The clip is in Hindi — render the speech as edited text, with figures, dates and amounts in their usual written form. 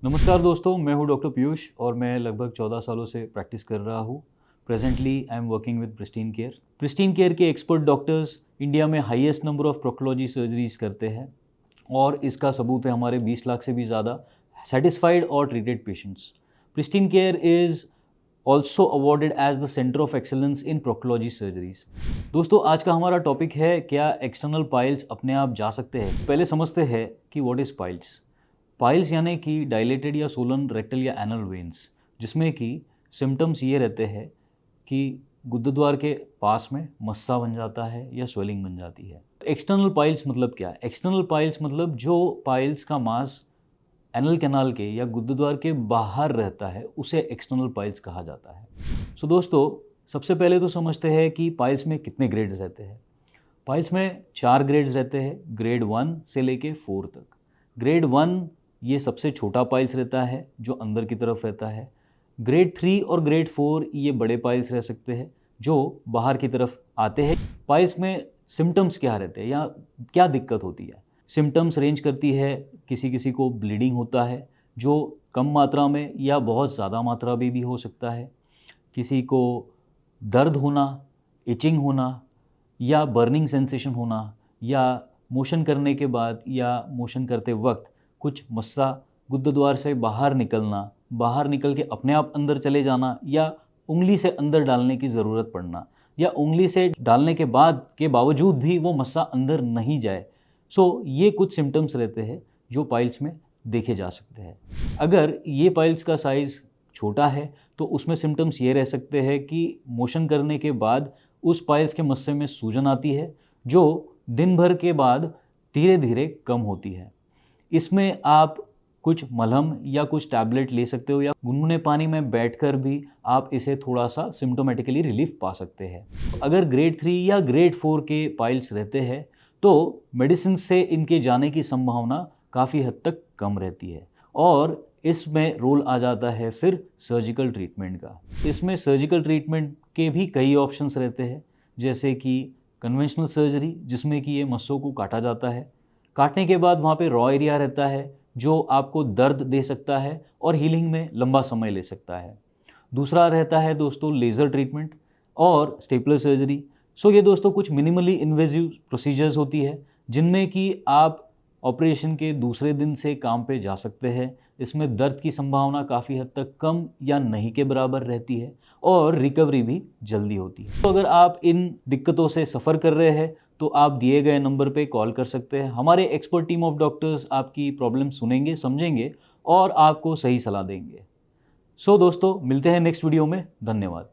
नमस्कार दोस्तों, मैं हूं डॉक्टर पीयूष और मैं लगभग 14 सालों से प्रैक्टिस कर रहा हूं। Presently I am working with pristine care. Pristine care के एक्सपर्ट डॉक्टर्स इंडिया में highest number of proctology surgeries करते हैं और इसका सबूत है हमारे 20 लाख से भी ज़्यादा सेटिस्फाइड और treated patients. Pristine Care is also awarded as the centre of excellence in proctology surgeries. दोस्तों, आज का हमारा टॉपिक है, क्या एक्सटर्नल पाइल्स अपने आप जा सकते हैं। पहले समझते हैं कि व्हाट इज़ पाइल्स। पाइल्स यानी कि डायलेटेड या सोलन रेक्टल या एनल वेन्स, जिसमें कि सिम्टम्स ये रहते हैं कि गुद्दद्वार के पास में मस्सा बन जाता है या स्वेलिंग बन जाती है। एक्सटर्नल पाइल्स मतलब क्या है? एक्सटर्नल पाइल्स मतलब जो पाइल्स का मास एनल कैनाल के या गुद्दद्वार के बाहर रहता है उसे एक्सटर्नल पाइल्स कहा जाता है। सो दोस्तों, सबसे पहले तो समझते हैं कि पाइल्स में कितने ग्रेड्स रहते हैं। पाइल्स में 4 ग्रेड्स रहते हैं, ग्रेड 1 से लेके 4 तक। ग्रेड 1 ये सबसे छोटा पाइल्स रहता है जो अंदर की तरफ रहता है। ग्रेड 3 और ग्रेड 4 ये बड़े पाइल्स रह सकते हैं जो बाहर की तरफ आते हैं। पाइल्स में सिम्टम्स क्या रहते हैं या क्या दिक्कत होती है? सिम्टम्स रेंज करती है, किसी किसी को ब्लीडिंग होता है जो कम मात्रा में या बहुत ज़्यादा मात्रा में भी हो सकता है। किसी को दर्द होना, इचिंग होना या बर्निंग सेंसेशन होना या मोशन करने के बाद या मोशन करते वक्त कुछ मस्सा गुद्दद्वार से बाहर निकलना, बाहर निकल के अपने आप अंदर चले जाना या उंगली से अंदर डालने की ज़रूरत पड़ना या उंगली से डालने के बाद के बावजूद भी वो मस्सा अंदर नहीं जाए। ये कुछ सिम्टम्स रहते हैं जो पाइल्स में देखे जा सकते हैं। अगर ये पाइल्स का साइज़ छोटा है तो उसमें सिम्टम्स ये रह सकते हैं कि मोशन करने के बाद उस पाइल्स के मस्से में सूजन आती है जो दिन भर के बाद धीरे धीरे कम होती है। इसमें आप कुछ मलहम या कुछ टैबलेट ले सकते हो या गुनगुने पानी में बैठकर भी आप इसे थोड़ा सा सिम्टोमेटिकली रिलीफ पा सकते हैं। अगर ग्रेड 3 या ग्रेड 4 के पाइल्स रहते हैं तो मेडिसिन से इनके जाने की संभावना काफ़ी हद तक कम रहती है और इसमें रोल आ जाता है फिर सर्जिकल ट्रीटमेंट का। इसमें सर्जिकल ट्रीटमेंट के भी कई ऑप्शंस रहते हैं, जैसे कि कन्वेंशनल सर्जरी जिसमें कि ये मस्सों को काटा जाता है। काटने के बाद वहाँ पे रॉ एरिया रहता है जो आपको दर्द दे सकता है और हीलिंग में लंबा समय ले सकता है। दूसरा रहता है दोस्तों लेज़र ट्रीटमेंट और स्टेपलर सर्जरी। ये दोस्तों कुछ मिनिमली इन्वेजिव प्रोसीजर्स होती है जिनमें कि आप ऑपरेशन के दूसरे दिन से काम पे जा सकते हैं। इसमें दर्द की संभावना काफ़ी हद तक कम या नहीं के बराबर रहती है और रिकवरी भी जल्दी होती है। तो अगर आप इन दिक्कतों से सफ़र कर रहे हैं तो आप दिए गए नंबर पे कॉल कर सकते हैं। हमारे एक्सपर्ट टीम ऑफ डॉक्टर्स आपकी प्रॉब्लम सुनेंगे, समझेंगे और आपको सही सलाह देंगे। दोस्तों, मिलते हैं नेक्स्ट वीडियो में। धन्यवाद।